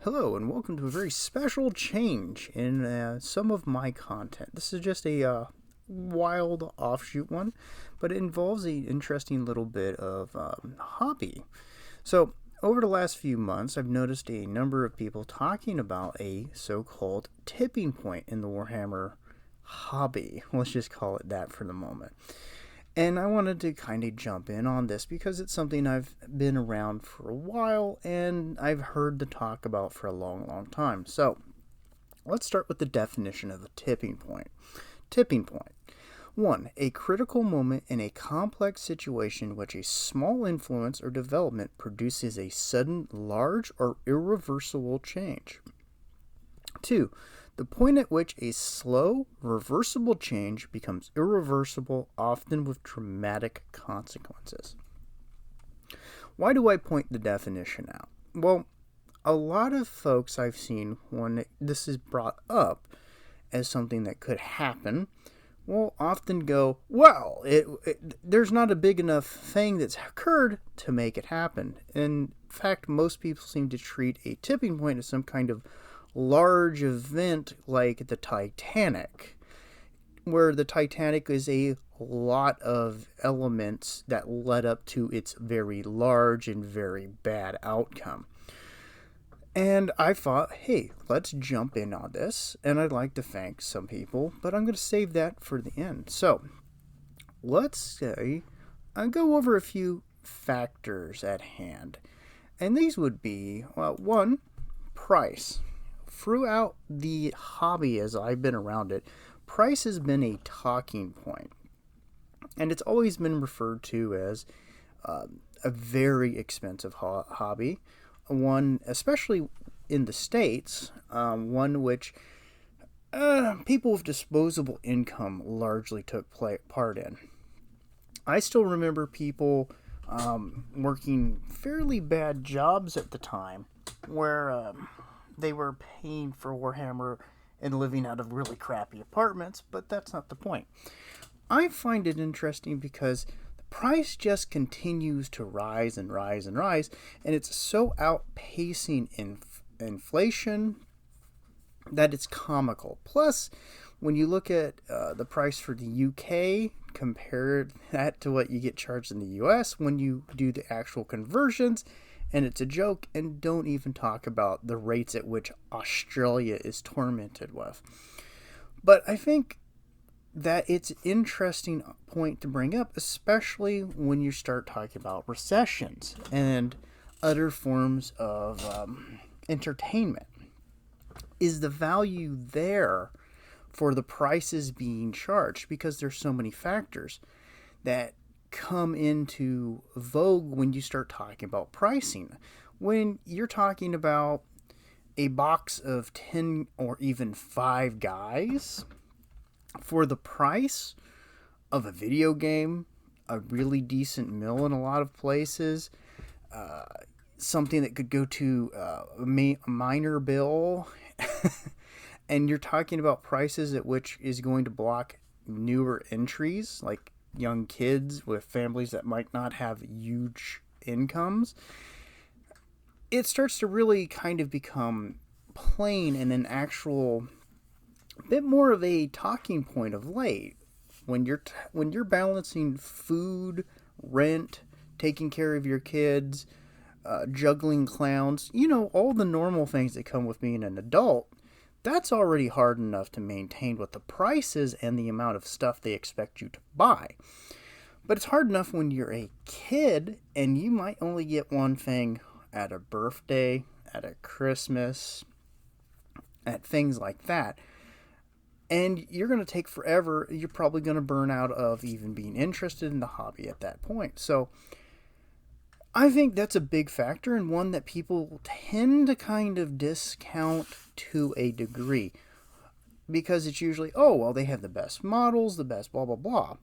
Hello, and welcome to a very special change in some of my content. This is just a wild offshoot one, but it involves an interesting little bit of hobby. So, over the last few months, I've noticed a number of people talking about a so-called tipping point in the Warhammer hobby. Let's just call it that for the moment. And I wanted to kind of jump in on this because it's something I've been around for a while and I've heard the talk about for a long, long time. So let's start with the definition of a tipping point. Tipping point. 1. A critical moment in a complex situation in which a small influence or development produces a sudden, large, or irreversible change. 2. The point at which a slow, reversible change becomes irreversible, often with dramatic consequences. Why do I point the definition out? Well, a lot of folks I've seen when this is brought up as something that could happen will often go, well, there's not a big enough thing that's occurred to make it happen. In fact, most people seem to treat a tipping point as some kind of large event like the Titanic, where the Titanic is a lot of elements that led up to its very large and very bad outcome. And I thought, hey, let's jump in on this, and I'd like to thank some people, but I'm going to save that for the end. So, let's say I'll go over a few factors at hand. And these would be, well, 1, price. Throughout the hobby as I've been around it, price has been a talking point. And it's always been referred to as a very expensive hobby. One, especially in the States, one which people with disposable income largely took part in. I still remember people working fairly bad jobs at the time where they were paying for Warhammer and living out of really crappy apartments, but that's not the point. I find it interesting because the price just continues to rise and rise and rise, and it's so outpacing inflation that it's comical. Plus, when you look at the price for the UK, compare that to what you get charged in the US when you do the actual conversions, and it's a joke, and don't even talk about the rates at which Australia is tormented with. But I think that it's an interesting point to bring up, especially when you start talking about recessions and other forms of entertainment. Is the value there for the prices being charged? Because there's so many factors that come into vogue when you start talking about pricing. When you're talking about a box of 10 or even 5 guys for the price of a video game, a really decent meal in a lot of places, something that could go to a minor bill, and you're talking about prices at which is going to block newer entries, like young kids with families that might not have huge incomes, it starts to really kind of become plain and an actual bit more of a talking point of late. When you're balancing food, rent, taking care of your kids, juggling clowns, all the normal things that come with being an adult, that's already hard enough to maintain with the prices and the amount of stuff they expect you to buy. But it's hard enough when you're a kid and you might only get one thing at a birthday, at a Christmas, at things like that. And you're going to take forever. You're probably going to burn out of even being interested in the hobby at that point. So I think that's a big factor, and one that people tend to kind of discount to a degree, because it's usually, oh, well, they have the best models, the best blah, blah, blah.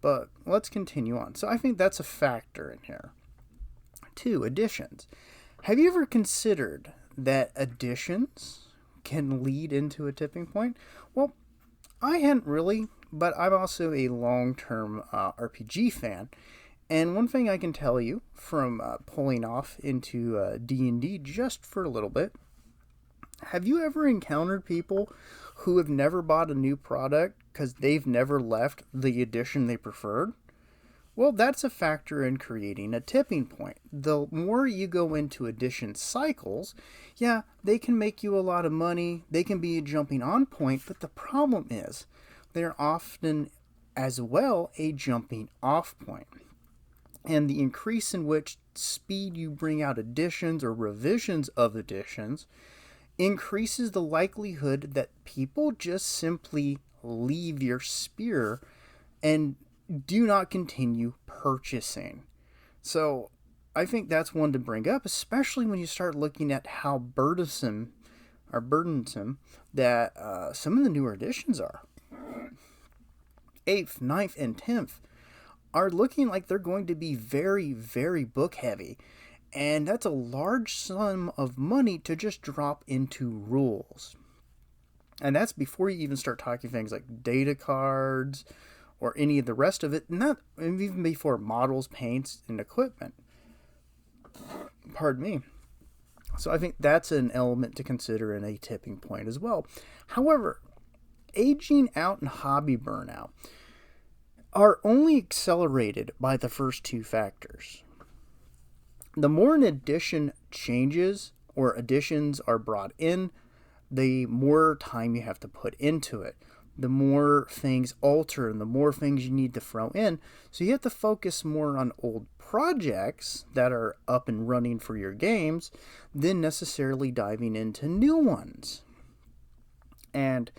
But let's continue on. So I think that's a factor in here. 2, additions. Have you ever considered that additions can lead into a tipping point? Well, I hadn't really, but I'm also a long-term RPG fan. And one thing I can tell you from pulling off into D&D just for a little bit Have you ever encountered people who have never bought a new product because they've never left the edition they preferred? Well, that's a factor in creating a tipping point. The more you go into edition cycles, yeah, they can make you a lot of money, they can be a jumping on point, but the problem is they're often as well a jumping off point. And the increase in which speed you bring out editions or revisions of editions increases the likelihood that people just simply leave your sphere and do not continue purchasing. So I think that's one to bring up, especially when you start looking at how burdensome that some of the newer editions are. 8th, 9th, and 10th are looking like they're going to be very, very book heavy. And that's a large sum of money to just drop into rules. And that's before you even start talking things like data cards or any of the rest of it, and even before models, paints, and equipment. Pardon me. So I think that's an element to consider in a tipping point as well. However, aging out and hobby burnout are only accelerated by the first two factors. The more an edition changes or additions are brought in, the more time you have to put into it. The more things alter and the more things you need to throw in. So you have to focus more on old projects that are up and running for your games than necessarily diving into new ones. And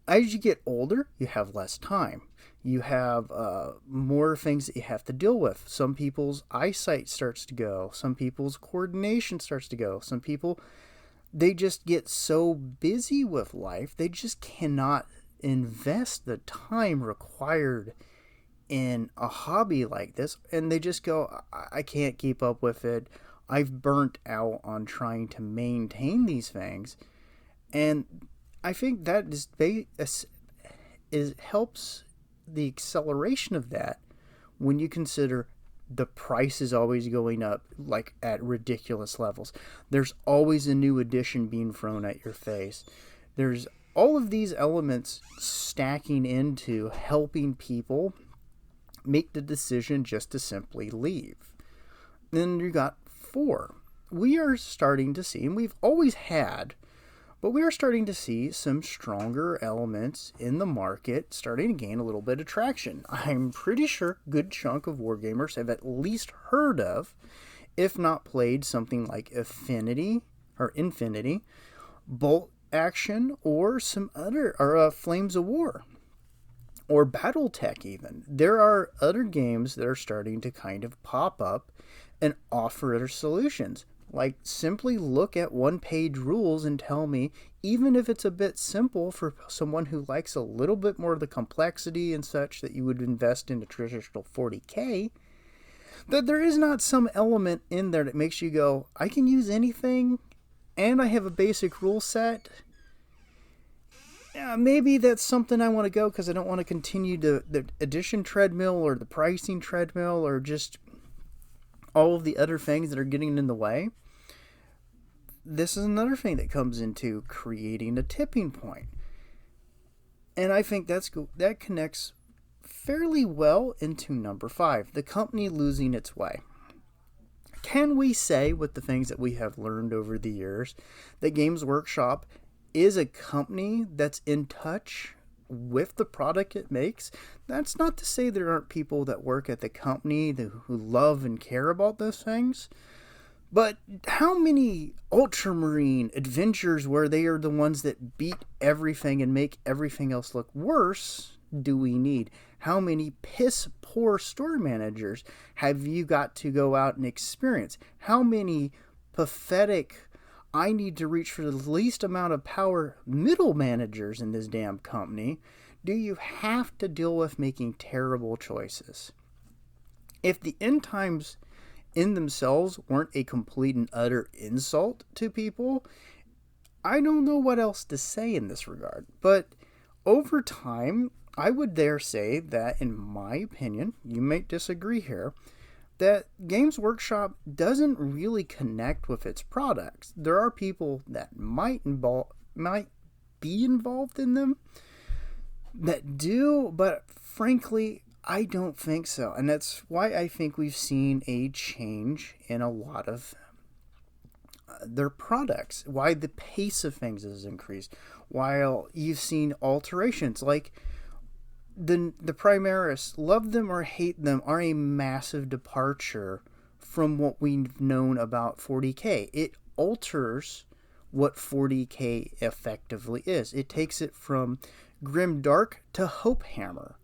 as you get older, you have less time. You have more things that you have to deal with. Some people's eyesight starts to go. Some people's coordination starts to go. Some people, they just get so busy with life, they just cannot invest the time required in a hobby like this. And they just go, I can't keep up with it. I've burnt out on trying to maintain these things. And I think that helps the acceleration of that when you consider the price is always going up like at ridiculous levels. There's always a new edition being thrown at your face. There's all of these elements stacking into helping people make the decision just to simply leave. Then you got 4. We are starting to see, and we've always had, but we are starting to see some stronger elements in the market starting to gain a little bit of traction. I'm pretty sure a good chunk of wargamers have at least heard of, if not played, something like Infinity, Bolt Action, or some other, or Flames of War, or Battletech even. There are other games that are starting to kind of pop up and offer other solutions. Like, simply look at one-page rules and tell me, even if it's a bit simple for someone who likes a little bit more of the complexity and such that you would invest in a traditional 40K, that there is not some element in there that makes you go, I can use anything, and I have a basic rule set. Yeah, maybe that's something I want to go because I don't want to continue the edition treadmill or the pricing treadmill or just all of the other things that are getting in the way. This is another thing that comes into creating a tipping point. And I think that connects fairly well into number 5, the company losing its way. Can we say, with the things that we have learned over the years, that Games Workshop is a company that's in touch with the product it makes? That's not to say there aren't people that work at the company who love and care about those things. But how many ultramarine adventures where they are the ones that beat everything and make everything else look worse do we need? How many piss poor store managers have you got to go out and experience? How many pathetic, I need to reach for the least amount of power middle managers in this damn company do you have to deal with making terrible choices? If the end times in themselves weren't a complete and utter insult to people, I don't know what else to say in this regard. But over time, I would dare say that, in my opinion, you may disagree here, that Games Workshop doesn't really connect with its products. There are people that might be involved in them that do, but frankly, I don't think so. And that's why I think we've seen a change in a lot of their products, why the pace of things has increased, while you've seen alterations like the Primaris, love them or hate them, are a massive departure from what we've known about 40K. It alters what 40K effectively is. It takes it from grim dark to hope hammer,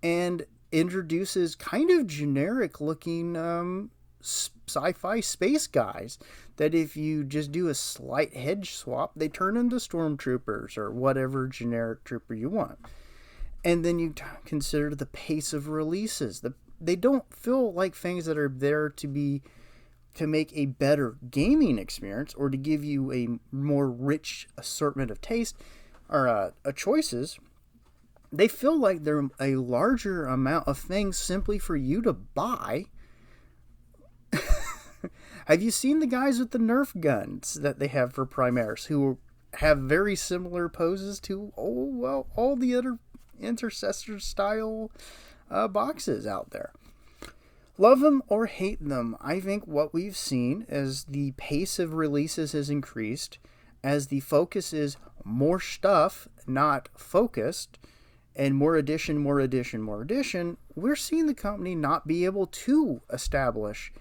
and introduces kind of generic looking sci-fi space guys that if you just do a slight head swap, they turn into stormtroopers or whatever generic trooper you want. And then you consider the pace of releases. They don't feel like things that are there to make a better gaming experience or to give you a more rich assortment of taste or choices. They feel like they're a larger amount of things simply for you to buy. Have you seen the guys with the Nerf guns that they have for Primaris who have very similar poses to all the other Intercessor style boxes out there? Love them or hate them, I think what we've seen as the pace of releases has increased, as the focus is more stuff, not focused, and more edition, we're seeing the company not be able to establish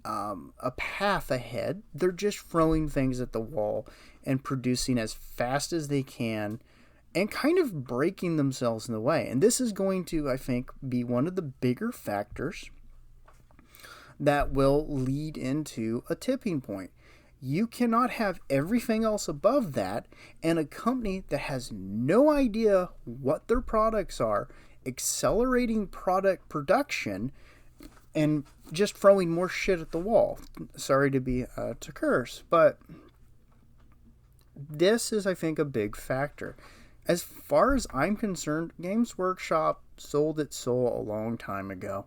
a path ahead. They're just throwing things at the wall and producing as fast as they can and kind of breaking themselves in the way. And this is going to, I think, be one of the bigger factors that will lead into a tipping point. You cannot have everything else above that and a company that has no idea what their products are, accelerating product production, and just throwing more shit at the wall. Sorry to curse, but this is, I think, a big factor. As far as I'm concerned, Games Workshop sold its soul a long time ago.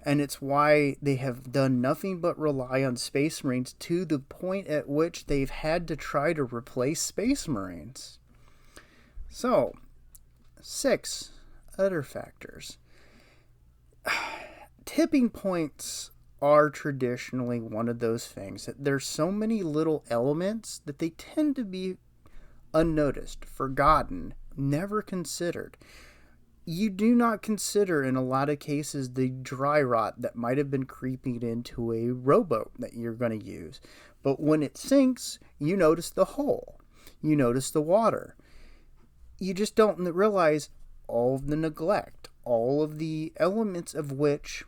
And it's why they have done nothing but rely on Space Marines to the point at which they've had to try to replace Space Marines. So, 6 other factors. Tipping points are traditionally one of those things that there's so many little elements that they tend to be unnoticed, forgotten, never considered. You do not consider in a lot of cases the dry rot that might have been creeping into a rowboat that you're going to use. But when it sinks, you notice the hole. You notice the water. You just don't realize all of the neglect, all of the elements of which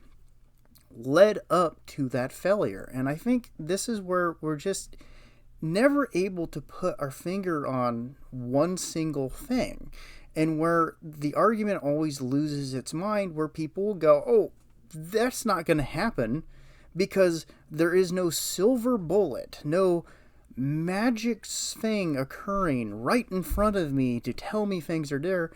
led up to that failure. And I think this is where we're just never able to put our finger on one single thing. And where the argument always loses its mind, where people will go, oh, that's not going to happen because there is no silver bullet, no magic thing occurring right in front of me to tell me things are there.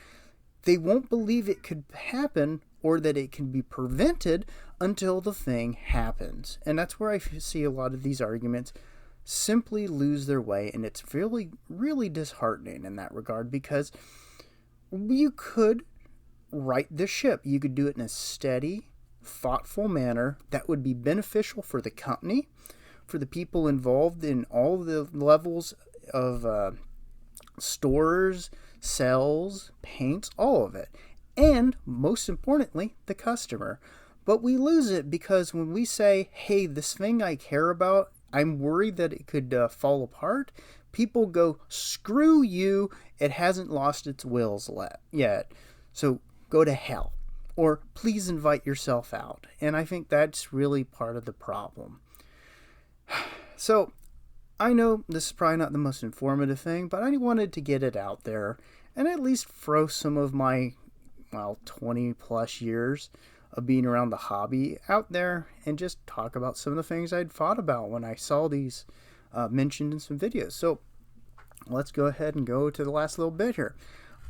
They won't believe it could happen or that it can be prevented until the thing happens. And that's where I see a lot of these arguments simply lose their way. And it's really, really disheartening in that regard, because you could right the ship. You could do it in a steady, thoughtful manner that would be beneficial for the company, for the people involved in all the levels of stores, sales, paints, all of it. And most importantly, the customer. But we lose it because when we say, hey, this thing I care about, I'm worried that it could fall apart, people go, screw you, it hasn't lost its wills yet, so go to hell. Or please invite yourself out. And I think that's really part of the problem. So, I know this is probably not the most informative thing, but I wanted to get it out there and at least throw some of my, 20 plus years of being around the hobby out there and just talk about some of the things I'd thought about when I saw these mentioned in some videos. So let's go ahead and go to the last little bit here.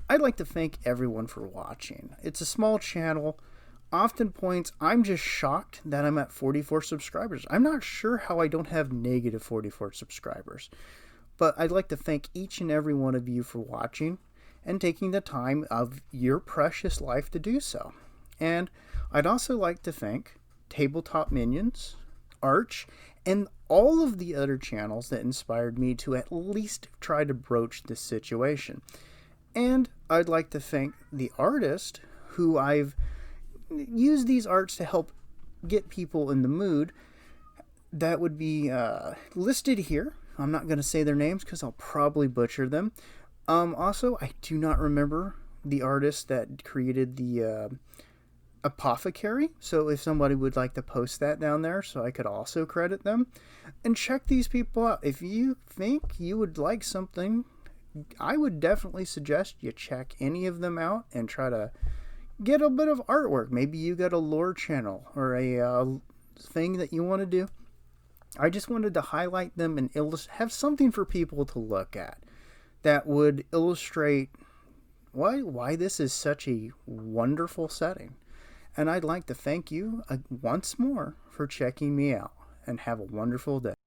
I'd like to thank everyone for watching. It's a small channel. often points I'm just shocked that I'm at 44 subscribers. I'm not sure how I don't have negative 44 subscribers. But I'd like to thank each and every one of you for watching and taking the time of your precious life to do so. And I'd also like to thank Tabletop Minions, Arch, and all of the other channels that inspired me to at least try to broach this situation. And I'd like to thank the artist who I've used these arts to help get people in the mood. That would be listed here. I'm not going to say their names because I'll probably butcher them. Also, I do not remember the artist that created the apothecary. So if somebody would like to post that down there so I could also credit them. And check these people out. If you think you would like something, I would definitely suggest you check any of them out and try to get a bit of artwork. Maybe you got a lore channel or a thing that you want to do. I just wanted to highlight them and have something for people to look at that would illustrate why this is such a wonderful setting. And I'd like to thank you once more for checking me out, and have a wonderful day.